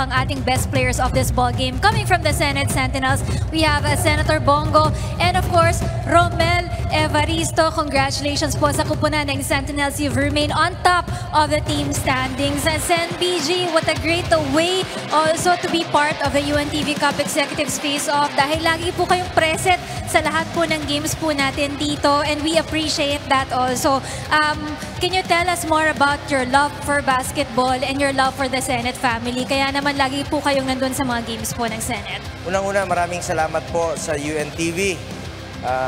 ang ating best players of this ball game. Coming from the Senate Sentinels, we have Senator Bongo and of course, Romel Evaristo. Congratulations po sa kupunan ng Sentinels. You've remained on top of the team standings. Sen BG, what a great way also to be part of the UNTV Cup Executives Face-Off dahil lagi po kayong present sa lahat po ng games po natin dito and we appreciate that also. Can you tell us more about your love for basketball and your love for the Senate family? Kaya naman lagi po kayong nandun sa mga games po ng Senate. Unang-una, maraming salamat po sa UNTV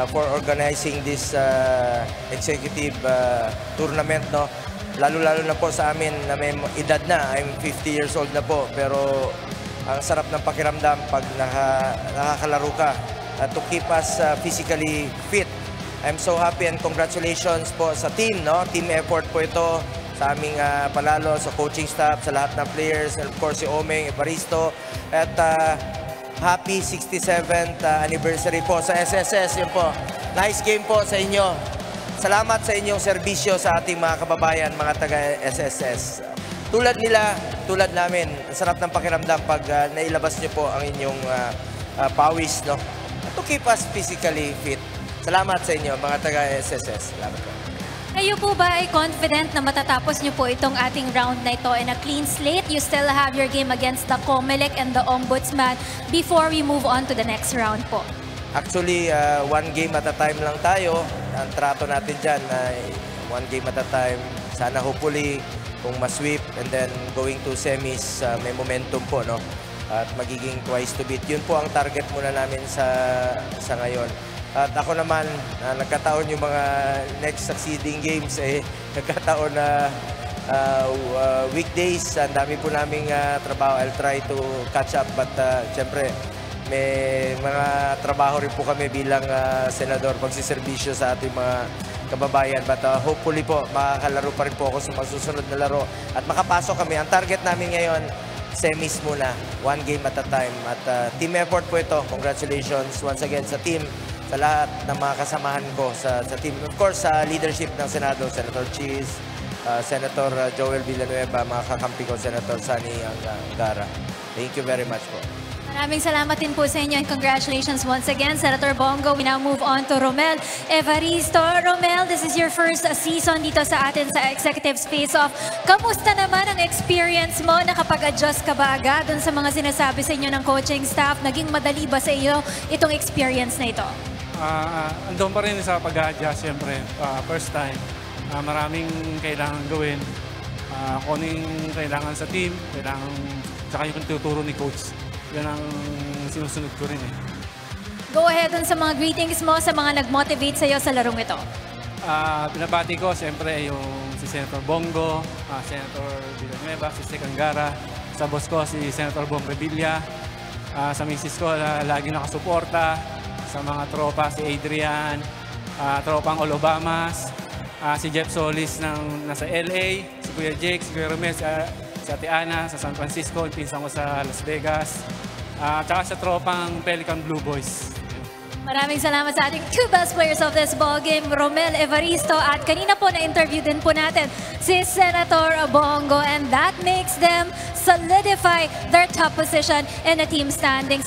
for organizing this executive tournament. No? Lalo-lalo na po sa amin na may edad na, I'm 50 years old na po, pero ang sarap ng pakiramdam pag nakakalaro ka to keep us physically fit. I'm so happy and congratulations po sa team, no? Team effort po ito sa aming palalo, sa coaching staff, sa lahat ng players, and of course si Omeng, Evaristo, at happy 67th anniversary po sa SSS. Yun po. Nice game po sa inyo. Salamat sa inyong serbisyo sa ating mga kababayan, mga taga-SSS. Tulad nila, tulad namin, ang sarap ng pakiramdam pag nailabas niyo po ang inyong pawis, no? To keep us physically fit. Salamat sa inyo, mga taga-SSS. Salamat po. Kayo po ba ay confident na matatapos niyo po itong ating round na ito in a clean slate? You still have your game against the Comelec and the Ombudsman before we move on to the next round po. Actually, one game at a time lang tayo. Ang trato natin dyan ay one game at a time. Sana hopefully kung ma-sweep and then going to semis, may momentum po, no? At magiging twice to beat. Yun po ang target muna namin sa ngayon. At ako naman, nagkataon yung mga next succeeding games, nagkataon na weekdays, ang dami po naming trabaho. I'll try to catch up, but siyempre, may mga trabaho rin po kami bilang senador, pagsiservisyo sa ating mga kababayan. But hopefully po, makakalaro pa rin po ako sa masusunod na laro. At makapasok kami. Ang target namin ngayon, semis muna, one game at a time. At team effort po ito. Congratulations once again sa team, sa lahat ng mga kasamahan ko sa team. Of course, sa leadership ng Senado, Senator Cheese, Senator Joel Villanueva, mga kakampi ko, Senator Sani Angara. Thank you very much po. Maraming salamat din po sa inyo and congratulations once again, Senator Bongo. We now move on to Romel Evaristo. Romel, this is your first season dito sa atin sa Executives Face-Off. Kamusta naman ang experience mo? Nakapag-adjust ka ba agad dun sa mga sinasabi sa inyo ng coaching staff? Naging madali ba sa iyo itong experience na ito? Andun pa rin sa pag-adjust, siyempre. First time. Maraming kailangan gawin. Kung ano yung kailangan sa team, tsaka yung tuturo ni coach. Yan ang sinusunod ko rin eh. Go ahead dun sa mga greetings mo sa mga nag-motivate sa'yo sa larong ito. Pinabati ko siyempre yung si Senator Bongo, Senator Villanueva, si Sek Angara, sa boss ko si Senator Bong Revilla, sa misis ko lagi nakasuporta, sa mga tropa si Adrian, tropang Olobamas, si Jeff Solis nasa LA, si Kuya Jake, si Kuya Romel, si Ate Ana sa San Francisco, pinsan ko sa Las Vegas, tsaka sa tropang Pelican Blue Boys. Maraming salamat sa ating two best players of this ball game, Romel Evaristo, at kanina po na-interview din po natin si Senator Bongo, and that makes them solidify their top position in the team standings.